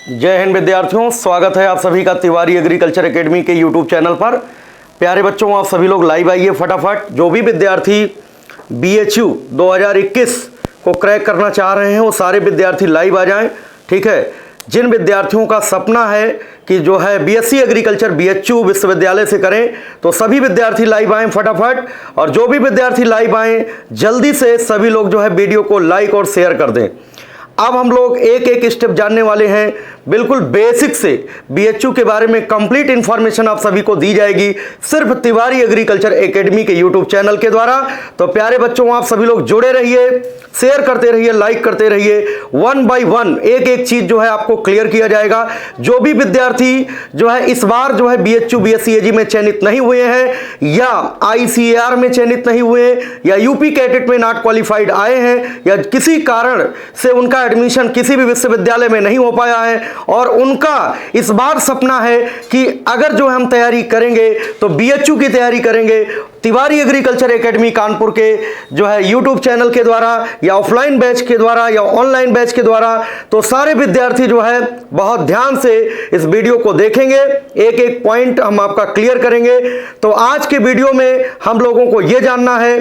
जय हिंद विद्यार्थियों, स्वागत है आप सभी का तिवारी एग्रीकल्चर एकेडमी के यूट्यूब चैनल पर। प्यारे बच्चों, आप सभी लोग लाइव आइए फटाफट। जो भी विद्यार्थी BHU 2021 को क्रैक करना चाह रहे हैं वो सारे विद्यार्थी लाइव आ जाएं, ठीक है। जिन विद्यार्थियों का सपना है कि जो है BSc एग्रीकल्चर BHU विश्वविद्यालय से करें, तो सभी विद्यार्थी लाइव आएँ फटाफट। और जो भी विद्यार्थी लाइव आएँ, जल्दी से सभी लोग जो है वीडियो को लाइक और शेयर कर दें। अब हम लोग एक एक स्टेप जानने वाले हैं, बिल्कुल बेसिक से BHU के बारे में कंप्लीट इंफॉर्मेशन आप सभी को दी जाएगी सिर्फ तिवारी एग्रीकल्चर एकेडमी के यूट्यूब चैनल के द्वारा। तो प्यारे बच्चों, आप सभी लोग जुड़े रहिए, शेयर करते रहिए, लाइक करते रहिए। वन बाय वन एक एक चीज जो है आपको क्लियर किया जाएगा। जो भी विद्यार्थी जो है इस बार जो है BHU BSc AG में चयनित नहीं हुए हैं, या ICAR में चयनित नहीं हुए, या यूपी कैडेट में नॉट क्वालिफाइड आए हैं, या किसी कारण से उनका एडमिशन किसी भी विश्वविद्यालय में नहीं हो पाया है और उनका इस बार सपना है कि अगर जो हम तैयारी करेंगे तो BHU की तैयारी करेंगे तिवारी एग्रीकल्चर एकेडमी कानपुर के जो है यूट्यूब चैनल के द्वारा, या ऑफलाइन बैच के द्वारा, या ऑनलाइन बैच के द्वारा, तो सारे विद्यार्थी जो है बहुत ध्यान से इस वीडियो को देखेंगे, एक एक पॉइंट हम आपका क्लियर करेंगे। तो आज के वीडियो में हम लोगों को यह जानना है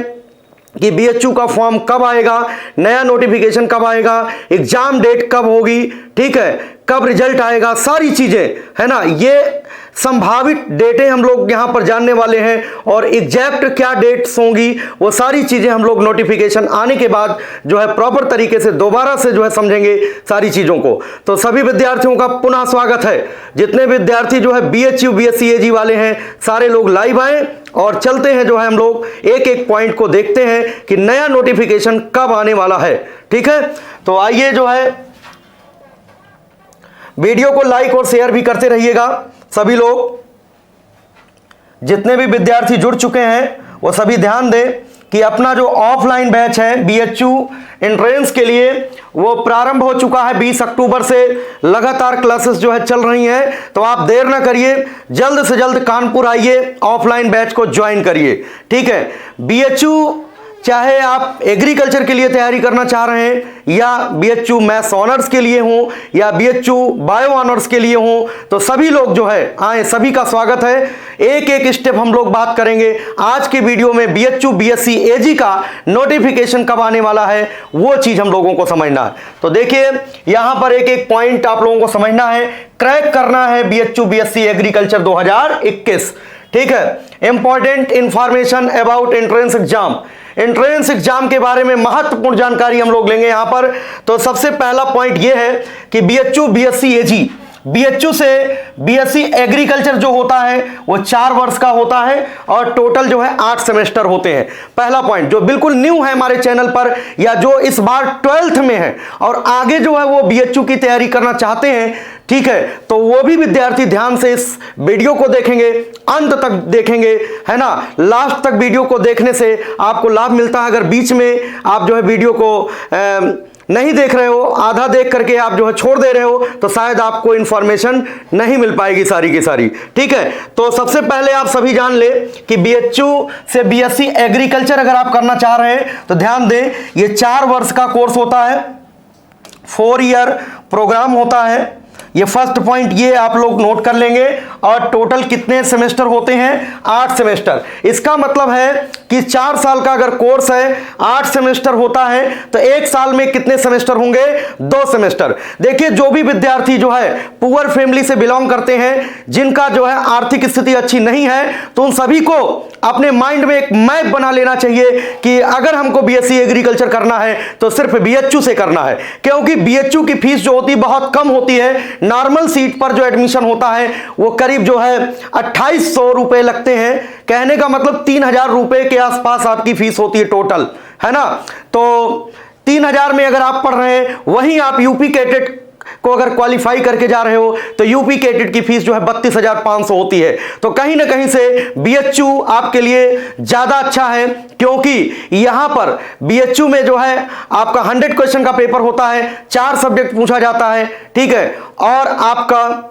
कि BHU का फॉर्म कब आएगा, नया नोटिफिकेशन कब आएगा, एग्जाम डेट कब होगी, ठीक है, कब रिजल्ट आएगा, सारी चीजें है ना, ये संभावित डेटें हम लोग यहां पर जानने वाले हैं। और एग्जैक्ट क्या डेट्स होंगी वो सारी चीजें हम लोग नोटिफिकेशन आने के बाद जो है प्रॉपर तरीके से दोबारा से जो है समझेंगे सारी चीजों को। तो सभी विद्यार्थियों का पुनः स्वागत है। जितने विद्यार्थी जो है BHU BSc AG वाले हैं, सारे लोग लाइव आए और चलते हैं जो है हम लोग एक एक पॉइंट को देखते हैं कि नया नोटिफिकेशन कब आने वाला है, ठीक है। तो आइए जो है वीडियो को लाइक और शेयर भी करते रहिएगा। सभी लोग जितने भी विद्यार्थी जुड़ चुके हैं वो सभी ध्यान दें कि अपना जो ऑफलाइन बैच है BHU एंट्रेंस के लिए वो प्रारंभ हो चुका है। 20 अक्टूबर से लगातार क्लासेस जो है चल रही हैं। तो आप देर ना करिए, जल्द से जल्द कानपुर आइए, ऑफलाइन बैच को ज्वाइन करिए, ठीक है। BHU चाहे आप एग्रीकल्चर के लिए तैयारी करना चाह रहे हैं, या BHU मैथ्स ऑनर्स के लिए हो, या BHU बायो ऑनर्स के लिए हो, तो सभी लोग जो है आए, सभी का स्वागत है। एक एक स्टेप हम लोग बात करेंगे आज के वीडियो में। BHU BSc AG का नोटिफिकेशन कब आने वाला है वो चीज हम लोगों को समझना है। तो देखिए यहां पर एक एक पॉइंट आप लोगों को समझना है, क्रैक करना है BHU BSc एग्रीकल्चर 2021, ठीक है। Important information about entrance exam, entrance exam के बारे में महत्वपूर्ण जानकारी हम लोग लेंगे यहां पर। तो सबसे पहला पॉइंट यह है कि BHU BSc AG, BHU से BSc एग्रीकल्चर जो होता है वो 4 वर्ष का होता है और टोटल जो है 8 सेमेस्टर होते हैं। पहला पॉइंट जो बिल्कुल न्यू है हमारे चैनल पर, या जो इस बार 12th में है और आगे जो है वो BHU की तैयारी करना चाहते हैं, ठीक है, तो वो भी विद्यार्थी ध्यान से इस वीडियो को देखेंगे, अंत तक देखेंगे, है ना। लास्ट तक वीडियो को देखने से आपको लाभ मिलता है। अगर बीच में आप जो है वीडियो को नहीं देख रहे हो, आधा देख करके आप जो है छोड़ दे रहे हो, तो शायद आपको इंफॉर्मेशन नहीं मिल पाएगी सारी की सारी, ठीक है। तो सबसे पहले आप सभी जान ले कि BHU से BSc एग्रीकल्चर अगर आप करना चाह रहे हैं तो ध्यान दें, ये 4 वर्ष का कोर्स होता है, 4 ईयर प्रोग्राम होता है। ये फर्स्ट पॉइंट ये आप लोग नोट कर लेंगे। और टोटल कितने सेमेस्टर होते हैं? 8 सेमेस्टर। इसका मतलब है कि 4 साल का अगर कोर्स है, 8 सेमेस्टर होता है, तो 1 साल में कितने सेमेस्टर होंगे? 2 सेमेस्टर। देखिए जो भी विद्यार्थी जो है पुअर फैमिली से बिलोंग करते हैं, जिनका जो है आर्थिक स्थिति अच्छी नहीं है, तो उन सभी को अपने माइंड में एक मैप बना लेना चाहिए कि अगर हमको BSc एग्रीकल्चर करना है तो सिर्फ BHU से करना है। क्योंकि BHU की फीस जो होती है बहुत कम होती है। नॉर्मल सीट पर जो एडमिशन होता है वो करीब जो है 2800 रुपए लगते हैं। कहने का मतलब 3000 रुपए के आसपास आपकी फीस होती है टोटल, है ना। तो 3000 में अगर आप पढ़ रहे हैं, वहीं आप यूपी कैडेट को अगर क्वालिफाई करके जा रहे हो तो यूपी कैडेट की फीस जो है 32,500 होती है। तो कहीं ना कहीं से BHU आपके लिए ज्यादा अच्छा है, क्योंकि यहां पर BHU में जो है आपका 100 क्वेश्चन का पेपर होता है, 4 सब्जेक्ट पूछा जाता है, ठीक है। और आपका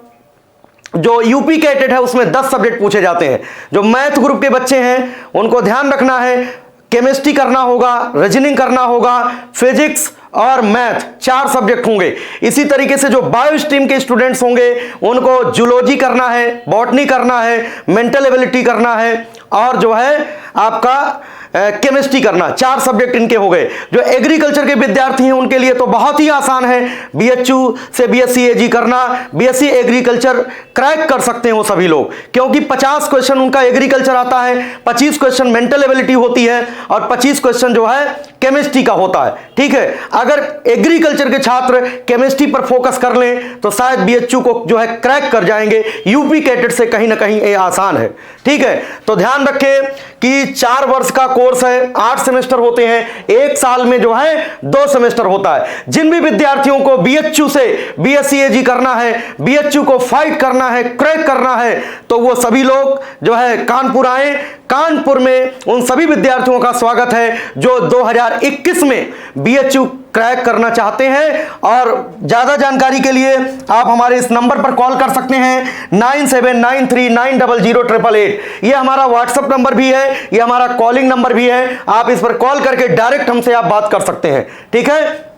जो यूपी कैडेट है उसमें 10 सब्जेक्ट पूछे जाते हैं। जो मैथ ग्रुप के बच्चे हैं उनको ध्यान रखना है, केमिस्ट्री करना होगा, रीजनिंग करना होगा, फिजिक्स और मैथ 4 सब्जेक्ट होंगे। इसी तरीके से जो बायो स्ट्रीम के स्टूडेंट्स होंगे उनको जूलॉजी करना है, बॉटनी करना है, मेंटल एबिलिटी करना है और जो है आपका केमिस्ट्री करना। 4 सब्जेक्ट इनके हो गए। जो एग्रीकल्चर के विद्यार्थी हैं उनके लिए तो बहुत ही आसान है, बीएचयू से बीएससी एजी करना, बीएससी एग्रीकल्चर क्रैक कर सकते हैं वो सभी लोग, क्योंकि 50 क्वेश्चन उनका एग्रीकल्चर आता है, 25 क्वेश्चन मेंटल एबिलिटी होती है और 25 क्वेश्चन जो है केमिस्ट्री का होता है। ठीक है, अगर एग्रीकल्चर के छात्र केमिस्ट्री पर फोकस कर लें तो शायद बीएचयू को जो है क्रैक कर जाएंगे। यूपी कैडेट से कहीं ना कहीं ये आसान है। ठीक है, तो ध्यान रखें कि 4 वर्ष का कोर्स है, 8 सेमेस्टर होते हैं, 1 साल में जो है 2 सेमेस्टर होता है। जिन भी विद्यार्थियों को बीएचयू से बीएससी एजी करना है, बीएचयू को फाइट करना है, क्रैक करना है, तो वो सभी लोग जो है कानपुर आए। कानपुर में उन सभी विद्यार्थियों का स्वागत है जो 2021 में बीएचयू क्रैक करना चाहते हैं। और ज्यादा जानकारी के लिए आप हमारे इस नंबर पर कॉल कर सकते हैं 9793900888। ये हमारा व्हाट्सएप नंबर भी है, ये हमारा कॉलिंग नंबर भी है। आप इस पर कॉल करके डायरेक्ट हमसे आप बात कर सकते हैं। ठीक है,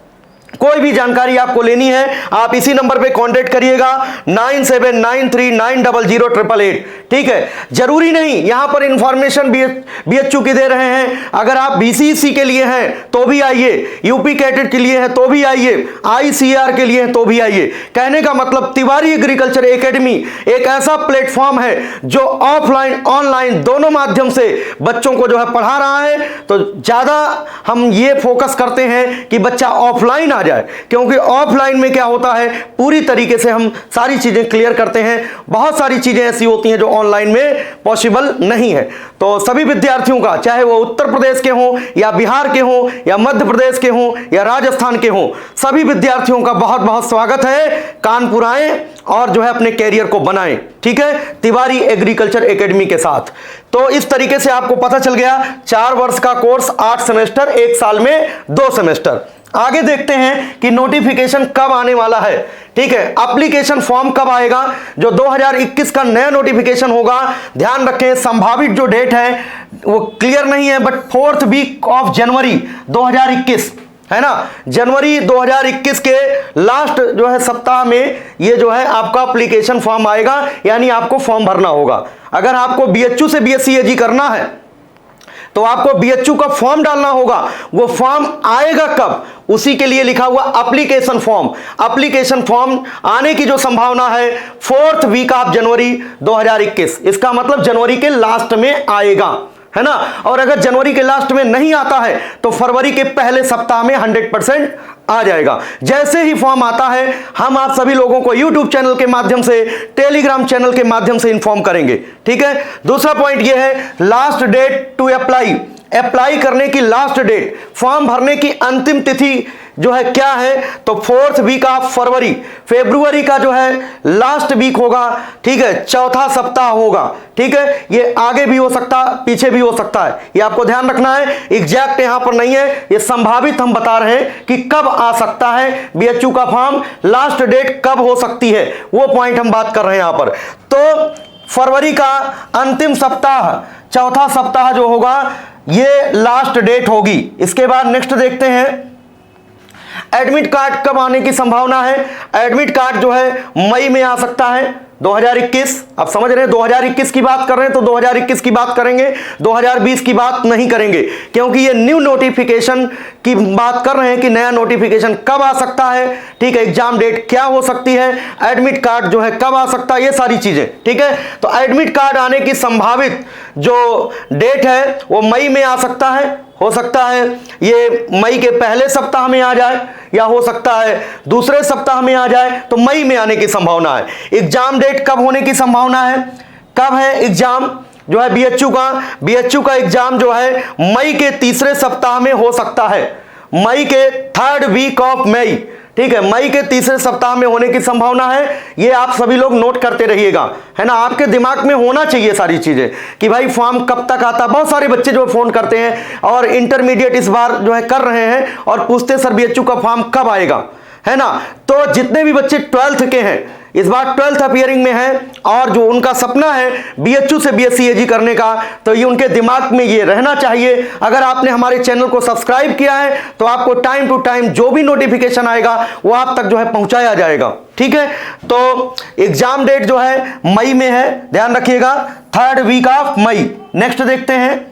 कोई भी जानकारी आपको लेनी है आप इसी नंबर पे कांटेक्ट करिएगा 9793900888। ठीक है, जरूरी नहीं यहां पर इंफॉर्मेशन बीएचयू की दे रहे हैं। अगर आप बीसीसी के लिए हैं तो भी आइए, यूपी कैडेट के लिए हैं तो भी आइए, आईसीआर के लिए हैं तो भी आइए। कहने का मतलब तिवारी एग्रीकल्चर एकेडमी एक ऐसा प्लेटफॉर्म है जो ऑफलाइन ऑनलाइन दोनों माध्यम से बच्चों को जो है पढ़ा रहा है। तो ज्यादा हम ये फोकस करते हैं कि बच्चा ऑफलाइन आ जाए, क्योंकि ऑफलाइन में क्या होता है पूरी तरीके से हम सारी चीजें क्लियर करते हैं। बहुत सारी चीजें ऐसी होती हैं जो ऑनलाइन में पॉसिबल नहीं है। तो सभी विद्यार्थियों का, चाहे वो उत्तर प्रदेश के हों या बिहार के हों या मध्य प्रदेश के हों या राजस्थान के हों, सभी विद्यार्थियों का बहुत बहुत स्वागत है। कानपुर आए और जो है अपने कैरियर को बनाएं। ठीक है, तिवारी एग्रीकल्चर एकेडमी के साथ। तो इस तरीके से आपको पता चल गया 4 वर्ष का कोर्स, 8 सेमेस्टर, 1 साल में 2 सेमेस्टर। आगे देखते हैं कि नोटिफिकेशन कब आने वाला है। ठीक है, एप्लीकेशन फॉर्म कब आएगा, जो 2021 का नया नोटिफिकेशन होगा। ध्यान रखें संभावित जो डेट है वो क्लियर नहीं है, but 4th week of January 2021 है ना। जनवरी 2021 के लास्ट जो है सप्ताह में ये जो है आपका एप्लीकेशन फॉर्म आएगा, यानी आपको फॉर्म भरना होगा। अगर आपको बीएचयू से बीएससी एजी करना है तो आपको बीएचयू का फॉर्म डालना होगा। वो फॉर्म आएगा कब, उसी के लिए लिखा हुआ एप्लीकेशन फॉर्म। एप्लीकेशन फॉर्म आने की जो संभावना है 4th वीक ऑफ जनवरी 2021, इसका मतलब जनवरी के लास्ट में आएगा, है ना। और अगर जनवरी के लास्ट में नहीं आता है तो फरवरी के पहले सप्ताह में 100% आ जाएगा। जैसे ही फॉर्म आता है हम आप सभी लोगों को YouTube चैनल के माध्यम से, टेलीग्राम चैनल के माध्यम से इन्फॉर्म करेंगे। ठीक है, दूसरा पॉइंट यह है लास्ट डेट टू अप्लाई करने की लास्ट डेट, फॉर्म भरने की अंतिम तिथि जो है क्या है, तो 4th वीक ऑफ फरवरी का जो है लास्ट वीक होगा। ठीक है, 4था सप्ताह होगा। ठीक है, ये आगे भी हो सकता है, पीछे भी हो सकता है, ये आपको ध्यान रखना है। एग्जैक्ट यहां पर नहीं है, ये संभावित हम बता रहे हैं कि कब आ सकता है बीएचयू का फॉर्म, लास्ट डेट कब हो सकती है, वो पॉइंट हम बात कर रहे हैं यहां पर। तो फरवरी का अंतिम सप्ताह, 4था सप्ताह जो होगा ये लास्ट डेट होगी। इसके बाद नेक्स्ट देखते हैं एडमिट कार्ड कब आने की संभावना है। एडमिट कार्ड जो है मई में आ सकता है 2021। आप समझ रहे हैं 2021 की बात कर रहे हैं तो 2021 की बात करेंगे, 2020 की बात नहीं करेंगे, क्योंकि ये न्यू नोटिफिकेशन की बात कर रहे हैं कि नया नोटिफिकेशन कब आ सकता है। ठीक है, एग्जाम डेट क्या हो सकती है, एडमिट कार्ड जो है कब आ सकता है, ये सारी चीजें। ठीक है, तो एडमिट कार्ड आने की संभावित जो डेट है वो मई में आ सकता है। हो सकता है ये मई के पहले सप्ताह में आ जाए या हो सकता है दूसरे सप्ताह में आ जाए, तो मई में आने की संभावना है। एग्जाम डेट कब होने की संभावना है, कब है एग्जाम जो है बीएचयू का एग्जाम जो है मई के तीसरे सप्ताह में हो सकता है, मई के 3rd वीक ऑफ मई। ठीक है, मई के तीसरे सप्ताह में होने की संभावना है। ये आप सभी लोग नोट करते रहिएगा, है ना। आपके दिमाग में होना चाहिए सारी चीजें कि भाई फॉर्म कब तक आता। बहुत सारे बच्चे जो फोन करते हैं और इंटरमीडिएट इस बार जो है कर रहे हैं और पूछते सर बीएचयू का फॉर्म कब आएगा, है ना। तो जितने भी बच्चे 12th के हैं इस बार 12th अपीयरिंग में है और जो उनका सपना है बीएचयू से बीएससी एजी करने का, तो ये उनके दिमाग में ये रहना चाहिए। अगर आपने हमारे चैनल को सब्सक्राइब किया है तो आपको टाइम टू टाइम जो भी नोटिफिकेशन आएगा वो आप तक जो है पहुंचाया जाएगा। ठीक है, तो एग्जाम डेट जो है मई में है, ध्यान रखिएगा, 3rd week of May. Next देखते हैं।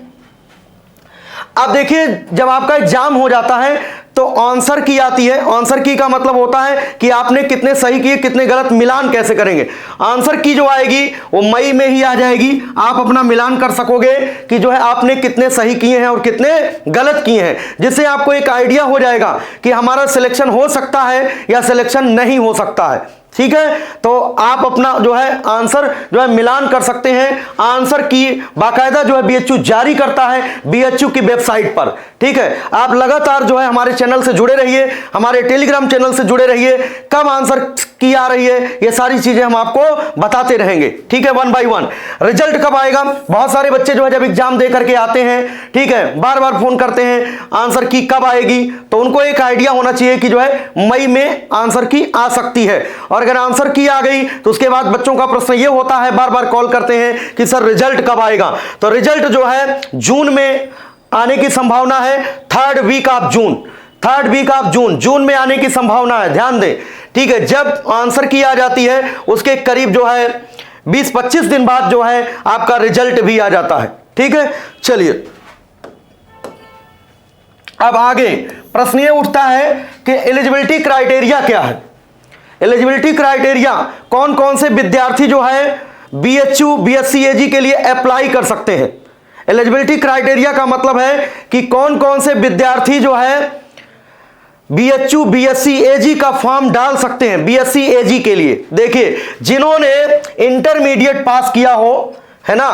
अब देखिए, जब आपका एग्जाम हो जाता है तो आंसर की आती है। आंसर की का मतलब होता है कि आपने कितने सही किए कितने गलत, मिलान कैसे करेंगे। आंसर की जो आएगी वो मई में ही आ जाएगी। आप अपना मिलान कर सकोगे कि जो है आपने कितने सही किए हैं और कितने गलत किए हैं, जिससे आपको एक आइडिया हो जाएगा कि हमारा सिलेक्शन हो सकता है या सिलेक्शन नहीं हो सकता है। ठीक है, तो आप अपना जो है आंसर जो है मिलान कर सकते हैं। आंसर की बाकायदा जो है बीएचयू जारी करता है बीएचयू की वेबसाइट पर। ठीक है, आप लगातार जो है हमारे चैनल से जुड़े रहिए, हमारे टेलीग्राम चैनल से जुड़े रहिए। कब आंसर की आ रही है ये सारी चीजें हम आपको बताते रहेंगे। ठीक है, 1 बाय 1। रिजल्ट कब आएगा? बहुत सारे बच्चे जो है जब एग्जाम दे करके आते हैं, ठीक है, बार बार फोन करते हैं आंसर की कब आएगी, तो उनको एक आइडिया होना चाहिए कि जो है मई में आंसर की आ सकती है। और अगर आंसर की आ गई तो उसके बाद बच्चों का प्रश्न ये होता है, बार बार कॉल करते हैं कि सर रिजल्ट कब आएगा। तो रिजल्ट जो है जून में आने की संभावना है, 3rd week of June. 3rd week of June में आने की संभावना है, ध्यान दें। ठीक है, जब आंसर की आ जाती है उसके करीब जो है 20-25 दिन बाद जो है आपका रिजल्ट भी आ जाता है। ठीक है, चलिए अब आगे प्रश्न ये उठता है कि एलिजिबिलिटी क्राइटेरिया क्या है। एलिजिबिलिटी क्राइटेरिया, कौन कौन से विद्यार्थी जो है बीएचयू बीएससी एजी के लिए अप्लाई कर सकते हैं। एलिजिबिलिटी क्राइटेरिया का मतलब है कि कौन कौन से विद्यार्थी जो है बीएचयू बीएससी एजी का फॉर्म डाल सकते हैं बीएससी एजी के लिए। देखिए, जिन्होंने इंटरमीडिएट पास किया हो, है ना,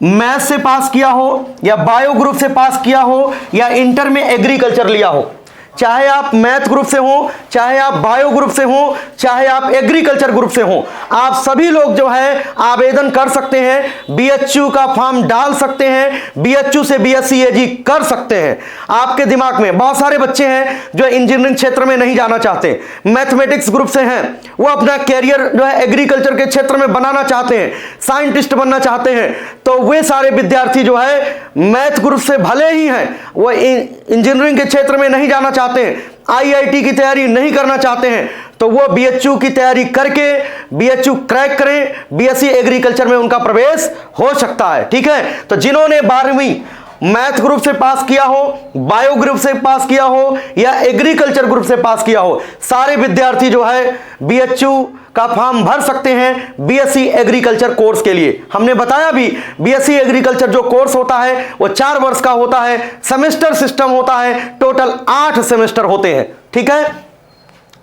मैथ से पास किया हो या बायो ग्रुप से पास किया हो या इंटर में एग्रीकल्चर लिया हो, चाहे आप मैथ ग्रुप से हो, चाहे आप बायो ग्रुप से हो, चाहे आप एग्रीकल्चर ग्रुप से हो, आप सभी लोग जो है आवेदन कर सकते हैं, बीएचयू का फॉर्म डाल सकते हैं, बीएचयू से बीएससी एजी कर सकते हैं। आपके दिमाग में बहुत सारे बच्चे हैं जो इंजीनियरिंग क्षेत्र में नहीं जाना चाहते, मैथमेटिक्स ग्रुप से हैं, वो अपना कैरियर जो है एग्रीकल्चर के क्षेत्र में बनाना चाहते हैं, साइंटिस्ट बनना चाहते हैं, तो वे सारे विद्यार्थी जो है मैथ ग्रुप से भले ही हैं, वो इंजीनियरिंग के क्षेत्र में नहीं जाना चाहते हैं, आईआईटी की तैयारी नहीं करना चाहते हैं, तो वो बीएचयू की तैयारी करके बीएचयू क्रैक करें, बीएससी एग्रीकल्चर में उनका प्रवेश हो सकता है। ठीक है, तो जिन्होंने 12वीं मैथ ग्रुप से पास किया हो, बायो ग्रुप से पास किया हो या एग्रीकल्चर ग्रुप से पास किया हो, सारे विद्यार्थी जो है बीएचयू का फॉर्म भर सकते हैं बीएससी एग्रीकल्चर कोर्स के लिए। हमने बताया भी बीएससी एग्रीकल्चर जो कोर्स होता है वो 4 वर्ष का होता है, सेमेस्टर सिस्टम होता है, टोटल 8 सेमेस्टर होते हैं। ठीक है,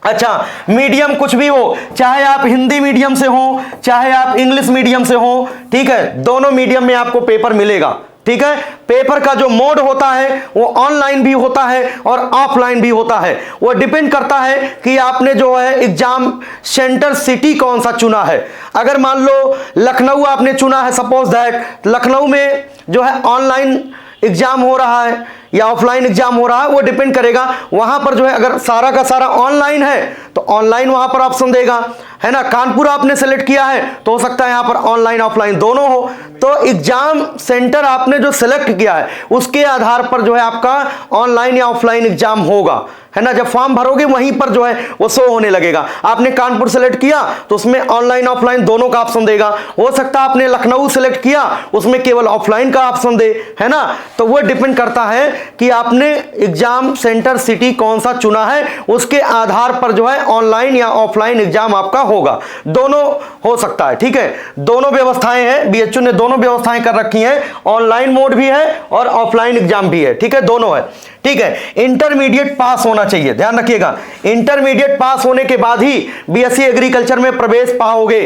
अच्छा, मीडियम कुछ भी हो, चाहे आप हिंदी मीडियम से हो, चाहे आप इंग्लिश मीडियम से हो, ठीक है, दोनों मीडियम में आपको पेपर मिलेगा। ठीक है, पेपर का जो मोड होता है वो ऑनलाइन भी होता है और ऑफलाइन भी होता है। वो डिपेंड करता है कि आपने जो है एग्जाम सेंटर सिटी कौन सा चुना है। अगर मान लो लखनऊ आपने चुना है, सपोज दैट लखनऊ में जो है ऑनलाइन एग्जाम हो रहा है या ऑफलाइन एग्जाम हो रहा है, वो डिपेंड करेगा। वहां पर जो है अगर सारा का सारा ऑनलाइन है तो ऑनलाइन वहां पर ऑप्शन देगा, है ना। कानपुर आपने सेलेक्ट किया है तो हो सकता है यहां पर ऑनलाइन ऑफलाइन दोनों हो। तो एग्जाम सेंटर आपने जो सेलेक्ट किया है उसके आधार पर जो है आपका ऑनलाइन या ऑफलाइन एग्जाम होगा, है ना। जब फॉर्म भरोगे वहीं पर जो है वो शो होने लगेगा। आपने कानपुर सेलेक्ट किया तो उसमें ऑनलाइन ऑफलाइन दोनों का ऑप्शन देगा। हो सकता है आपने लखनऊ सेलेक्ट किया उसमें केवल ऑफलाइन का ऑप्शन दे, है ना। तो वो डिपेंड करता है कि आपने एग्जाम सेंटर सिटी कौन सा चुना है, उसके आधार पर जो है ऑनलाइन या ऑफलाइन एग्जाम आपका होगा। दोनों हो सकता है। ठीक है, दोनों व्यवस्थाएं हैं, बीएचयू ने दोनों व्यवस्थाएं कर रखी हैं, ऑनलाइन मोड भी है और ऑफलाइन एग्जाम भी है। ठीक है, दोनों है। ठीक है, इंटरमीडिएट पास होना चाहिए, ध्यान रखिएगा। इंटरमीडिएट पास होने के बाद ही बीएससी एग्रीकल्चर में प्रवेश पाओगे,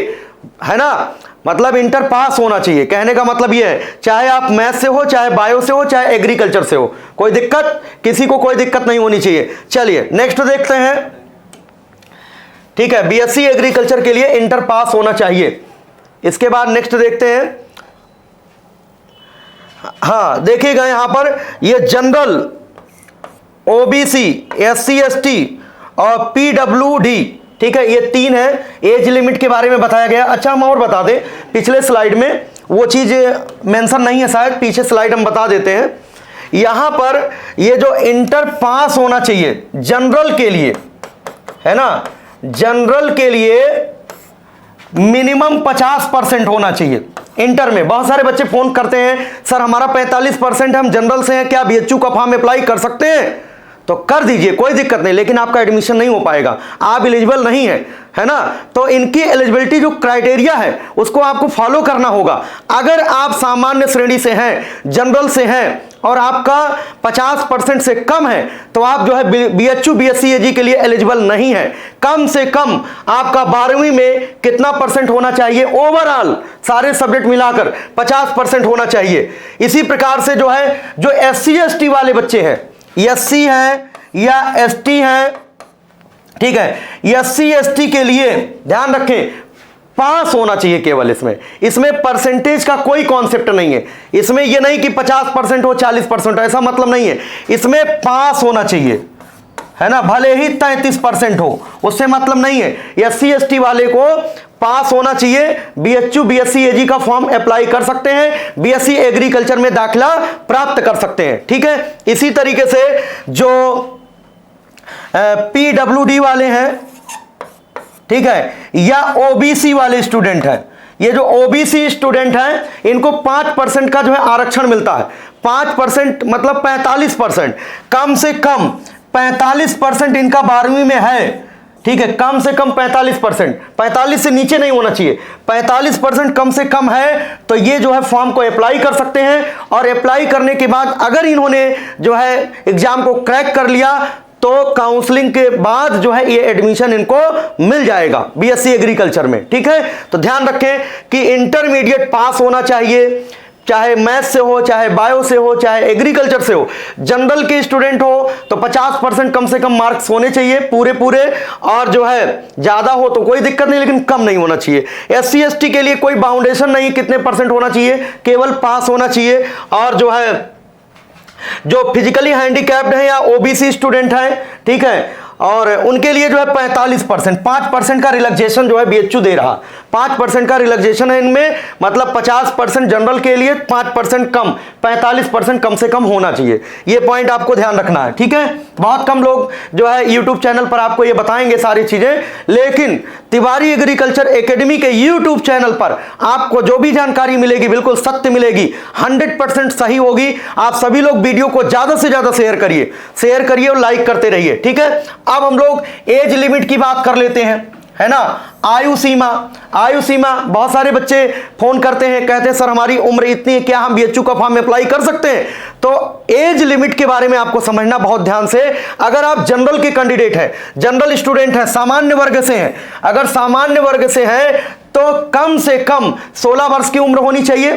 है ना। मतलब इंटर पास होना चाहिए, कहने का मतलब यह है, चाहे आप मैथ से हो, चाहे बायो से हो, चाहे एग्रीकल्चर से हो, कोई दिक्कत, किसी को कोई दिक्कत नहीं होनी चाहिए। चलिए नेक्स्ट देखते हैं। ठीक है, बीएससी एग्रीकल्चर के लिए इंटर पास होना चाहिए। इसके बाद नेक्स्ट देखते हैं। हाँ, देखिएगा यहां पर ये जनरल, ओबीसी, एससी एसटी और पीडब्ल्यूडी, ठीक है, ये 3 है एज लिमिट के बारे में बताया गया। अच्छा हम और बता दें, पिछले स्लाइड में वो चीज मेंशन नहीं है शायद, पीछे स्लाइड हम बता देते हैं। यहां पर ये जो इंटर पास होना चाहिए जनरल के लिए, है ना, जनरल के लिए मिनिमम 50% होना चाहिए इंटर में। बहुत सारे बच्चे फोन करते हैं, सर हमारा 45% हम जनरल से हैं, क्या बीएचयू का फॉर्म अप्लाई कर सकते हैं? तो कर दीजिए, कोई दिक्कत नहीं, लेकिन आपका एडमिशन नहीं हो पाएगा, आप एलिजिबल नहीं है, है ना। तो इनकी एलिजिबिलिटी जो क्राइटेरिया है उसको आपको फॉलो करना होगा। अगर आप सामान्य श्रेणी से हैं, जनरल से हैं और आपका 50% से कम है तो आप जो है बीएचयू बीएससी एजी के लिए एलिजिबल नहीं है। कम से कम आपका 12वीं में कितना परसेंट होना चाहिए? ओवरऑल सारे सब्जेक्ट मिलाकर 50% होना चाहिए। इसी प्रकार से जो है जो एससी एसटी वाले बच्चे हैं, एससी है या एसटी है, ठीक है, एससी एसटी के लिए ध्यान रखें पास होना चाहिए केवल। इसमें परसेंटेज का कोई कॉन्सेप्ट नहीं है। इसमें यह नहीं कि 50% हो 40% ऐसा मतलब नहीं है, इसमें पास होना चाहिए, है ना, भले ही 33% हो, उससे मतलब नहीं है। एससी एसटी वाले को पास होना चाहिए, बीएचयू बीएससी एजी का फॉर्म अप्लाई कर सकते हैं, बीएससी एग्रीकल्चर में दाखिला प्राप्त कर सकते हैं, ठीक है। इसी तरीके से जो पीडब्ल्यूडी वाले हैं, ठीक है, या ओबीसी वाले स्टूडेंट हैं, ये जो ओबीसी स्टूडेंट हैं इनको 5% का जो है आरक्षण मिलता है। 5% मतलब 45%, कम से कम 45% इनका 12वीं में है, ठीक है, कम से कम 45%, 45 से नीचे नहीं होना चाहिए, 45% कम से कम है तो ये जो है फॉर्म को अप्लाई कर सकते हैं। और अप्लाई करने के बाद अगर इन्होंने जो है एग्जाम को क्रैक कर लिया तो काउंसलिंग के बाद जो है ये एडमिशन इनको मिल जाएगा बीएससी एग्रीकल्चर में, ठीक है। तो ध्यान रखें कि इंटरमीडिएट पास होना चाहिए, चाहे मैथ से हो, चाहे बायो से हो, चाहे एग्रीकल्चर से हो। जनरल के स्टूडेंट हो तो 50% कम से कम मार्क्स होने चाहिए पूरे, और जो है ज्यादा हो तो कोई दिक्कत नहीं, लेकिन कम नहीं होना चाहिए। एससी एसटी के लिए कोई बाउंडेशन नहीं कितने परसेंट होना चाहिए, केवल पास होना चाहिए। और जो है जो फिजिकली हैंडीकैप्ड है या ओबीसी स्टूडेंट है, ठीक है, और उनके लिए जो है 45%, 5% का रिलैक्सेशन जो है बीएचयू दे रहा, 5% का रिलैक्सेशन है इनमें, मतलब 50% जनरल के लिए, 5% कम, 45% कम से कम होना चाहिए। ये पॉइंट आपको ध्यान रखना है, ठीक है। बहुत कम लोग जो है यूट्यूब चैनल पर आपको ये बताएंगे सारी चीजें, लेकिन तिवारी एग्रीकल्चर एकेडमी के यूट्यूब चैनल पर आपको जो भी जानकारी मिलेगी बिल्कुल सत्य मिलेगी, 100% सही होगी। आप सभी लोग वीडियो को ज्यादा से ज्यादा शेयर करिए और लाइक करते रहिए, ठीक है। अब हम लोग एज लिमिट की बात कर लेते हैं, है ना। आयु सीमा बहुत सारे बच्चे फोन करते हैं, कहते हैं सर हमारी उम्र इतनी है, क्या हम बीएचयू का फॉर्म अप्लाई कर सकते हैं? तो एज लिमिट के बारे में आपको समझना बहुत ध्यान से। अगर आप जनरल के कैंडिडेट हैं, जनरल स्टूडेंट हैं, सामान्य वर्ग से हैं, अगर सामान्य वर्ग से हैं तो कम से कम 16 वर्ष की उम्र होनी चाहिए,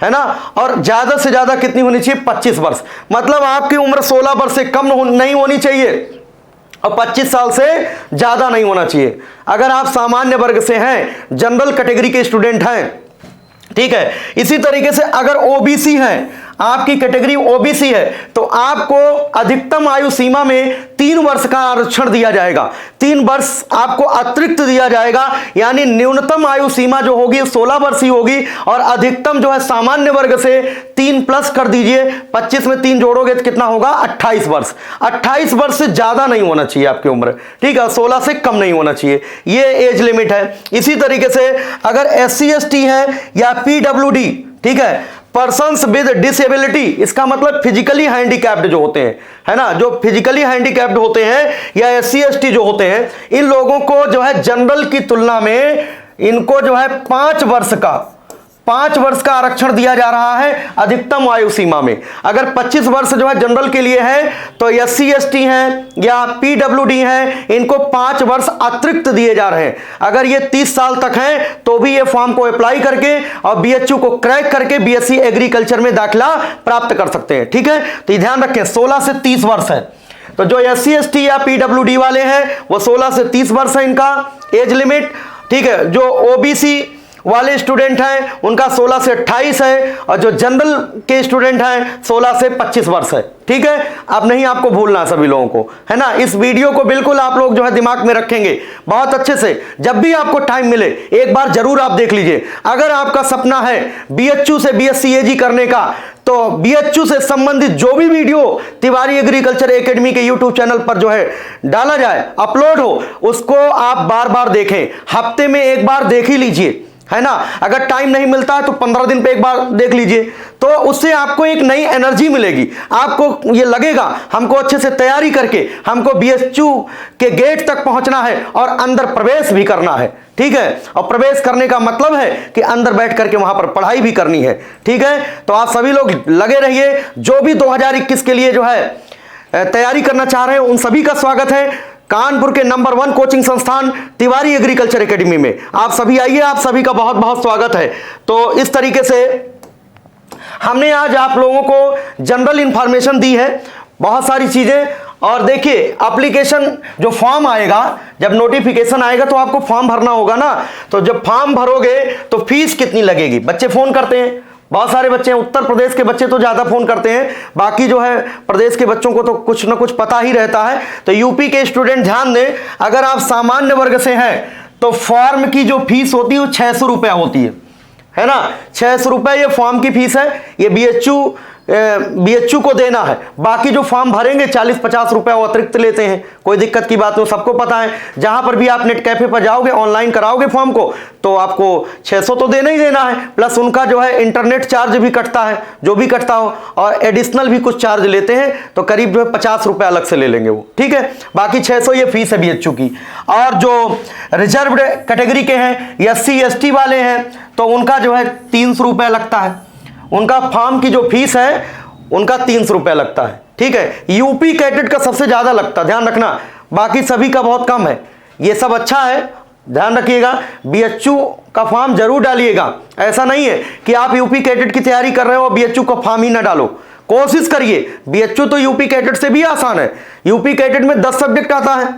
है ना, और ज्यादा से ज्यादा कितनी होनी चाहिए? 25 वर्ष। मतलब आपकी उम्र 16 वर्ष से कम नहीं होनी चाहिए और 25 साल से ज्यादा नहीं होना चाहिए। अगर आप सामान्य वर्ग से हैं, जनरल कैटेगरी के स्टूडेंट हैं, ठीक है। इसी तरीके से अगर ओबीसी हैं, आपकी कैटेगरी ओबीसी है तो आपको अधिकतम आयु सीमा में 3 वर्ष का आरक्षण दिया जाएगा, 3 वर्ष आपको अतिरिक्त दिया जाएगा। यानी न्यूनतम आयु सीमा जो होगी 16 वर्ष ही होगी और अधिकतम जो है सामान्य वर्ग से 3 प्लस कर दीजिए, 25 में 3 जोड़ोगे तो कितना होगा? 28 वर्ष। 28 वर्ष से ज्यादा नहीं होना चाहिए आपकी उम्र, ठीक है, 16 से कम नहीं होना चाहिए, ये एज लिमिट है। इसी तरीके से अगर एससी एसटी है या पीडब्ल्यूडी, ठीक है, पर्सन्स विद डिसेबिलिटी, इसका मतलब फिजिकली हैंडीकैप्ड जो होते हैं, है ना, जो फिजिकली हैंडीकैप्ड होते हैं या एससी एसटी जो होते हैं, इन लोगों को जो है जनरल की तुलना में इनको जो है 5 वर्ष का आरक्षण दिया जा रहा है अधिकतम आयु सीमा में। अगर 25 वर्ष जो है जनरल के लिए है तो एससी एसटी हैं या पीडब्ल्यूडी हैं, इनको 5 वर्ष अतिरिक्त दिए जा रहे हैं। अगर ये 30 साल तक हैं तो भी ये फॉर्म को अप्लाई करके और बीएचयू को क्रैक करके बीएससी एग्रीकल्चर में दाखिला प्राप्त कर सकते हैं, ठीक है। तो ये ध्यान रखें 16 से 30 वर्ष है। तो जो एससी एसटी या पीडब्ल्यूडी वाले हैं वो 16 से 30 वर्ष है इनका एज लिमिट, ठीक है। जो वाले स्टूडेंट हैं उनका 16 से 28 है, और जो जनरल के स्टूडेंट हैं 16 से 25 वर्ष है। ठीक है, अब नहीं आपको भूलना सभी लोगों को, है ना। इस वीडियो को बिल्कुल आप लोग जो है दिमाग में रखेंगे बहुत अच्छे से, जब भी आपको टाइम मिले एक बार जरूर आप देख लीजिए। अगर आपका सपना है बीएचयू से बीएससी एजी करने का, तो बीएचयू से संबंधित जो भी वीडियो तिवारी एग्रीकल्चर एकेडमी के यूट्यूब चैनल पर जो है डाला जाए, अपलोड हो, उसको आप बार बार देखें, हफ्ते में एक बार देख ही लीजिए, है ना। अगर टाइम नहीं मिलता है तो 15 दिन पे एक बार देख लीजिए, तो उससे आपको एक नई एनर्जी मिलेगी। आपको ये लगेगा हमको अच्छे से तैयारी करके हमको बीएचयू के गेट तक पहुंचना है और अंदर प्रवेश भी करना है। ठीक है, और प्रवेश करने का मतलब है कि अंदर बैठ करके वहां पर पढ़ाई भी करनी है। ठीक है, तो आप सभी लोग लगे रहिए। जो भी 2021 के लिए जो है तैयारी करना चाह रहे हैं उन सभी का स्वागत है कानपुर के नंबर 1 कोचिंग संस्थान तिवारी एग्रीकल्चर एकेडमी में। आप सभी आइए, आप सभी का बहुत बहुत स्वागत है। तो इस तरीके से हमने आज आप लोगों को जनरल इंफॉर्मेशन दी है, बहुत सारी चीजें। और देखिए एप्लीकेशन जो फॉर्म आएगा, जब नोटिफिकेशन आएगा तो आपको फॉर्म भरना होगा ना। तो जब फॉर्म भरोगे तो फीस कितनी लगेगी, बच्चे फोन करते हैं, बहुत सारे बच्चे हैं, उत्तर प्रदेश के बच्चे तो ज़्यादा फ़ोन करते हैं, बाकी जो है प्रदेश के बच्चों को तो कुछ ना कुछ पता ही रहता है। तो यूपी के स्टूडेंट ध्यान दें, अगर आप सामान्य वर्ग से हैं तो फॉर्म की जो फीस होती है वो 600 रुपया होती है ना। 600 रुपया ये फॉर्म की फीस है, ये बीएचयू को देना है। बाकी जो फॉर्म भरेंगे 40-50 रुपया वो अतिरिक्त लेते हैं, कोई दिक्कत की बात नहीं, सबको पता है। जहां पर भी आप नेट कैफे पर जाओगे, ऑनलाइन कराओगे फॉर्म को, तो आपको 600 तो देना ही देना है, प्लस उनका जो है इंटरनेट चार्ज भी कटता है, जो भी कटता हो, और एडिशनल भी कुछ चार्ज लेते हैं, तो करीब जो है 50 रुपया अलग से ले लेंगे वो। ठीक है, बाकी 600 ये फीस है बीएचयू की। और जो रिजर्व्ड कैटेगरी के हैं, SC ST वाले हैं, तो उनका जो है 300 रुपया लगता है। उनका फॉर्म की जो फीस है उनका 300 रुपया लगता है। ठीक है, यूपी कैडेट का सबसे ज्यादा लगता है, ध्यान रखना, बाकी सभी का बहुत कम है। ये सब अच्छा है, ध्यान रखिएगा। बीएचयू का फॉर्म जरूर डालिएगा, ऐसा नहीं है कि आप यूपी कैडेट की तैयारी कर रहे हो बीएचयू का फॉर्म ही ना डालो, कोशिश करिए। बीएचयू तो यूपी कैडेट से भी आसान है, यूपी कैडेट में 10 सब्जेक्ट आता है,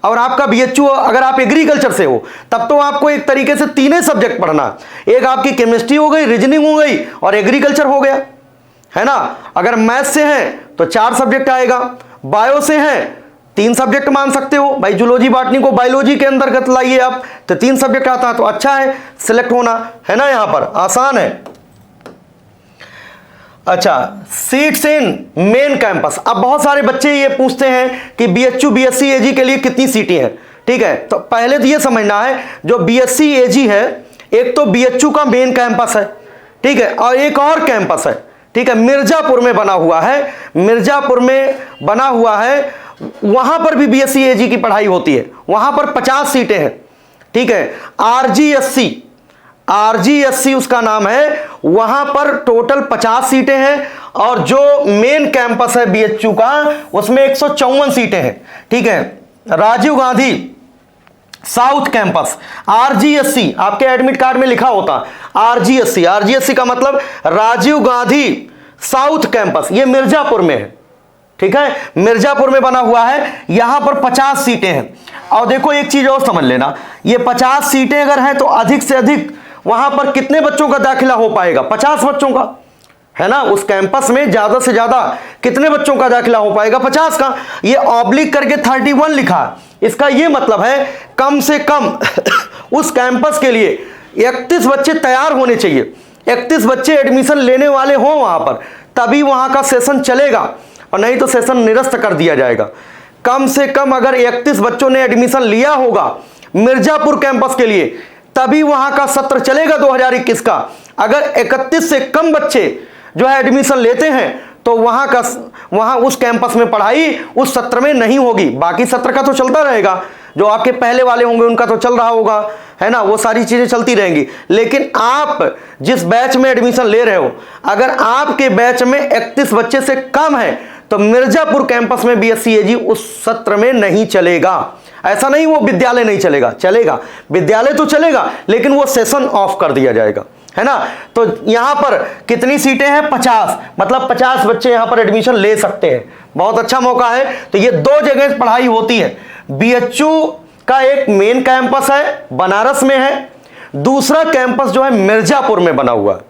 और आपका बीएचयू अगर आप एग्रीकल्चर से हो तब तो आपको एक तरीके से 3 सब्जेक्ट पढ़ना, एक आपकी केमिस्ट्री हो गई, रीजनिंग हो गई और एग्रीकल्चर हो गया, है ना। अगर मैथ्स से हैं तो 4 सब्जेक्ट आएगा, बायो से हैं 3 सब्जेक्ट मान सकते हो भाई, जूलॉजी बॉटनी को बायोलॉजी के अंतर्गत लाइए आप, तो 3 सब्जेक्ट आता है, तो अच्छा है सिलेक्ट होना, है ना, यहां पर आसान है। अच्छा, सीट्स इन मेन कैंपस। अब बहुत सारे बच्चे ये पूछते हैं कि बीएचयू बीएससी एजी के लिए कितनी सीटें हैं। ठीक है, तो पहले तो ये समझना है, जो बीएससी एजी है, एक तो बीएचयू का मेन कैंपस है, ठीक है, और एक और कैंपस है, ठीक है, मिर्जापुर में बना हुआ है, मिर्जापुर में बना हुआ है, वहां पर भी बीएससी एजी की पढ़ाई होती है, वहां पर 50 सीटें हैं। ठीक है, आरजीएससी उसका नाम है, वहां पर टोटल 50 सीटें हैं, और जो मेन कैंपस है बीएचयू का उसमें 154 सीटें हैं। ठीक है, Rajiv Gandhi south campus, RGSC, आपके एडमिट कार्ड में लिखा होता आरजीएससी, आरजीएससी का मतलब राजीव गांधी साउथ कैंपस, ये मिर्जापुर में है। ठीक है, मिर्जापुर में बना हुआ है, यहां पर 50 सीटें हैं। और देखो एक चीज और समझ लेना, ये 50 सीटें अगर हैं तो अधिक से अधिक वहां पर कितने बच्चों का दाखिला हो पाएगा, 50 बच्चों का, है ना। उस कैंपस में ज्यादा से ज्यादा कितने बच्चों का दाखिला हो पाएगा, 50 का। ये ऑब्लिक करके 31 लिखा, इसका ये मतलब है कम से कम उस कैंपस के लिए 31 बच्चे तैयार होने चाहिए, 31 बच्चे एडमिशन लेने वाले हों वहां पर, तभी वहां का सेशन चलेगा, और नहीं तो सेशन निरस्त कर दिया जाएगा। कम से कम अगर 31 बच्चों ने एडमिशन लिया होगा मिर्जापुर कैंपस के लिए, तभी वहां का सत्र चलेगा 2021 का। अगर 31 से कम बच्चे जो है एडमिशन लेते हैं तो वहां उस कैंपस में पढ़ाई उस सत्र में नहीं होगी। बाकी सत्र का तो चलता रहेगा, जो आपके पहले वाले होंगे उनका तो चल रहा होगा, है ना, वो सारी चीजें चलती रहेंगी। लेकिन आप जिस बैच में एडमिशन ले रहे हो, अगर आपके बैच में 31 बच्चे से कम है तो मिर्जापुर कैंपस में बीएससी एजी उस सत्र में नहीं चलेगा। ऐसा नहीं वो विद्यालय नहीं चलेगा, चलेगा, विद्यालय तो चलेगा, लेकिन वो सेशन ऑफ कर दिया जाएगा, है ना। तो यहां पर कितनी सीटें हैं, 50, मतलब 50 बच्चे यहां पर एडमिशन ले सकते हैं। बहुत अच्छा मौका है। तो ये 2 जगह पढ़ाई होती है। बीएचयू का एक मेन कैंपस है बनारस में है, दूसरा कैंपस जो है मिर्जापुर में बना हुआ है,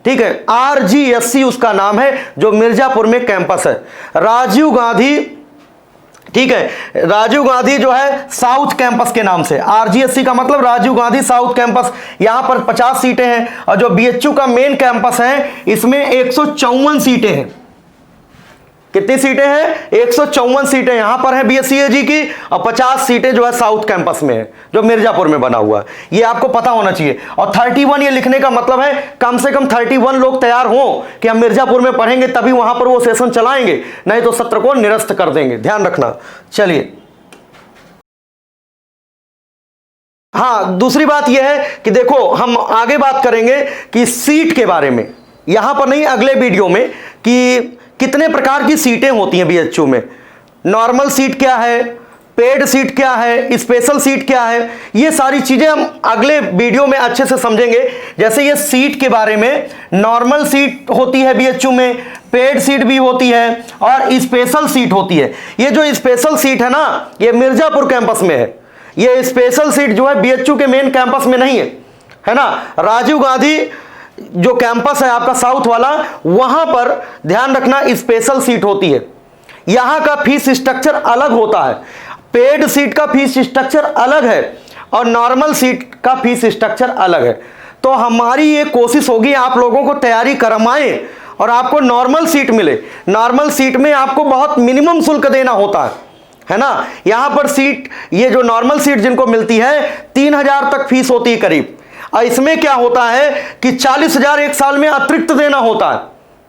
ठीक है, RGSC उसका नाम है, जो मिर्जापुर में कैंपस है। राजीव गांधी, ठीक है, राजीव गांधी जो है साउथ कैंपस के नाम से, RGSC का मतलब राजीव गांधी साउथ कैंपस। यहां पर 50 सीटें हैं, और जो BHU का मेन कैंपस है इसमें 154 सीटें हैं। कितनी सीटें हैं? 154 सीटें यहां पर है BSc-AG की, और 50 सीटें जो है साउथ कैंपस में है, जो मिर्जापुर में बना हुआ है। ये आपको पता होना चाहिए। और 31 ये लिखने का मतलब है कम से कम 31 लोग तैयार हों कि हम मिर्जापुर में पढ़ेंगे, तभी वहां पर वो सेशन चलाएंगे, नहीं तो सत्र को निरस्त कर देंगे, ध्यान रखना। चलिए, हाँ, दूसरी बात यह है कि देखो हम आगे बात करेंगे कि सीट के बारे में, यहां पर नहीं, अगले वीडियो में, कि कितने प्रकार की सीटें होती हैं BHU में। नॉर्मल सीट क्या है, पेड सीट क्या है, स्पेशल सीट क्या है, ये सारी चीजें हम अगले वीडियो में अच्छे से समझेंगे। जैसे ये सीट के बारे में, नॉर्मल सीट होती है BHU में, पेड सीट भी होती है, और स्पेशल सीट होती है। ये जो स्पेशल सीट है ना, ये मिर्जापुर कैंपस में है। ये स्पेशल सीट जो है BHU के मेन कैंपस में नहीं है ना। राजीव गांधी जो कैंपस है आपका साउथ वाला, वहां पर ध्यान रखना स्पेशल सीट होती है। यहां का फीस स्ट्रक्चर अलग होता है, पेड सीट का फीस स्ट्रक्चर अलग है, और नॉर्मल सीट का फीस स्ट्रक्चर अलग है। तो हमारी ये कोशिश होगी आप लोगों को तैयारी करवाएं और आपको नॉर्मल सीट मिले। नॉर्मल सीट में आपको बहुत मिनिमम शुल्क देना होता है ना। यहां पर सीट, ये जो नॉर्मल सीट जिनको मिलती है 3000 तक फीस होती है करीब, और इसमें क्या होता है कि 40,000 एक साल में अतिरिक्त देना होता है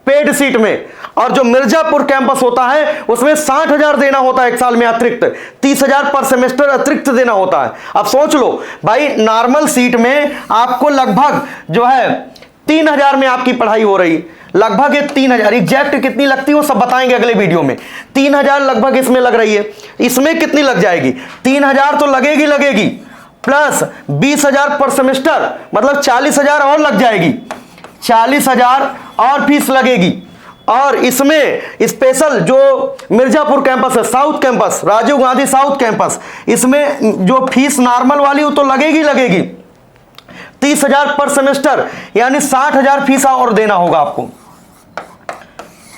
पेड सीट में, और जो मिर्जापुर कैंपस होता है उसमें 60,000 देना होता है एक साल में अतिरिक्त, 30,000 पर सेमेस्टर अतिरिक्त देना होता है। अब सोच लो भाई, नॉर्मल सीट में आपको लगभग जो है 3,000 में आपकी पढ़ाई हो रही, लगभग ये 3,000, एग्जैक्ट कितनी लगती है वो सब बताएंगे अगले वीडियो में। 3,000 लगभग इसमें लग रही है, इसमें कितनी लग जाएगी? 3,000 तो लगेगी प्लस 20,000 पर सेमेस्टर, मतलब 40,000 और लग जाएगी, 40,000 और फीस लगेगी। और इसमें स्पेशल जो मिर्जापुर कैंपस है, south campus, Rajiv Gandhi south campus, इसमें जो फीस नॉर्मल वाली वो तो लगेगी 30,000 पर सेमेस्टर, यानी 60,000 फीस और देना होगा आपको,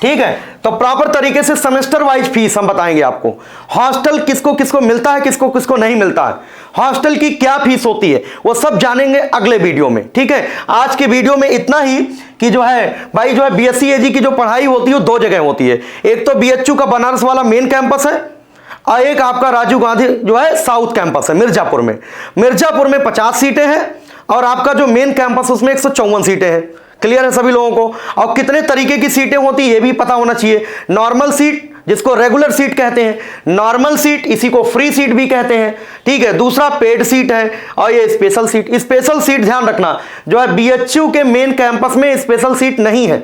ठीक है। तो प्रॉपर तरीके से सेमेस्टर वाइज फीस हम बताएंगे आपको। हॉस्टल किसको किसको मिलता है, किसको किसको नहीं मिलता है, हॉस्टल की क्या फीस होती है, वो सब जानेंगे अगले वीडियो में, ठीक है। आज के वीडियो में इतना ही कि जो है भाई, जो है BSc-AG की जो पढ़ाई होती है वो 2 जगह होती है। एक तो BHU का बनारस वाला मेन कैंपस है, और एक आपका राजीव गांधी जो है साउथ कैंपस है मिर्जापुर में। मिर्जापुर में 50 सीटें हैं, और आपका जो मेन कैंपस उसमें 154 सीटें हैं। क्लियर है सभी लोगों को? और कितने तरीके की सीटें होती है ये भी पता होना चाहिए। नॉर्मल सीट, जिसको रेगुलर सीट कहते हैं, नॉर्मल सीट, इसी को फ्री सीट भी कहते हैं, ठीक है। दूसरा पेड सीट है, और ये स्पेशल सीट। स्पेशल सीट ध्यान रखना, जो है BHU के मेन कैंपस में स्पेशल सीट नहीं है।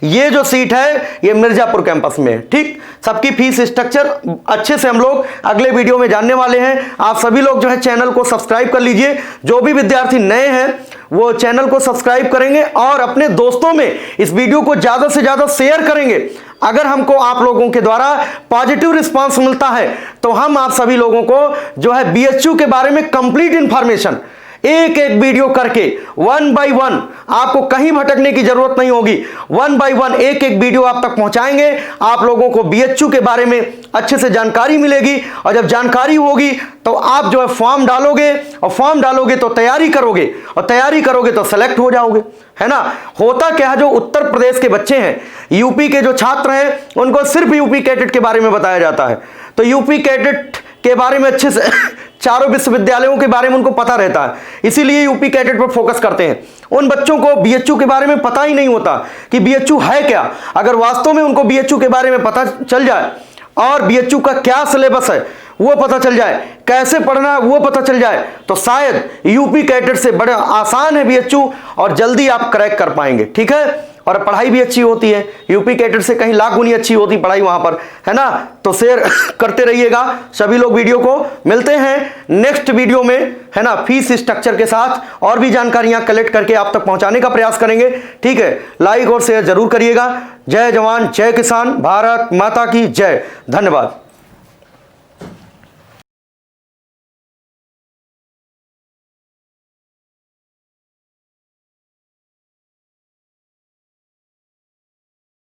ये जो सीट है ये मिर्जापुर कैंपस में है, ठीक। सबकी फीस स्ट्रक्चर अच्छे से हम लोग अगले वीडियो में जानने वाले हैं। आप सभी लोग जो है चैनल को सब्सक्राइब कर लीजिए। जो भी विद्यार्थी नए हैं वो चैनल को सब्सक्राइब करेंगे, और अपने दोस्तों में इस वीडियो को ज्यादा से ज्यादा शेयर करेंगे। अगर हमको आप लोगों के द्वारा पॉजिटिव रिस्पांस मिलता है तो हम आप सभी लोगों को जो है BHU के बारे में कंप्लीट इंफॉर्मेशन एक एक वीडियो करके 1 by 1, आपको कहीं भटकने की जरूरत नहीं होगी, 1 by 1 एक एक वीडियो आप तक पहुंचाएंगे। आप लोगों को BHU के बारे में अच्छे से जानकारी मिलेगी, और जब जानकारी होगी तो आप जो है फॉर्म डालोगे, और फॉर्म डालोगे तो तैयारी करोगे, और तैयारी करोगे तो सेलेक्ट हो जाओगे, है ना। होता क्या है, जो उत्तर प्रदेश के बच्चे हैं, यूपी के जो छात्र हैं, उनको सिर्फ यूपी कैडेट के बारे में बताया जाता है। तो यूपी कैडेट के बारे में अच्छे से चारों विश्वविद्यालयों के बारे में उनको पता रहता है, इसीलिए यूपी कैडेट पर फोकस करते हैं। उन बच्चों को BHU के बारे में पता ही नहीं होता कि BHU है क्या। अगर वास्तव में उनको BHU के बारे में पता चल जाए, और BHU का क्या सिलेबस है वो पता चल जाए, कैसे पढ़ना है वो पता चल जाए, तो शायद यूपी कैडेट से बड़ा आसान है BHU, और जल्दी आप क्रैक कर पाएंगे, ठीक है। और पढ़ाई भी अच्छी होती है, यूपी कैडेट से कहीं लाख गुनी अच्छी होती पढ़ाई वहां पर, है ना। तो शेयर करते रहिएगा सभी लोग वीडियो को। मिलते हैं नेक्स्ट वीडियो में, है ना, फीस स्ट्रक्चर के साथ और भी जानकारियां कलेक्ट करके आप तक पहुंचाने का प्रयास करेंगे, ठीक है। लाइक और शेयर जरूर करिएगा। जय जवान जय किसान, भारत माता की जय। धन्यवाद।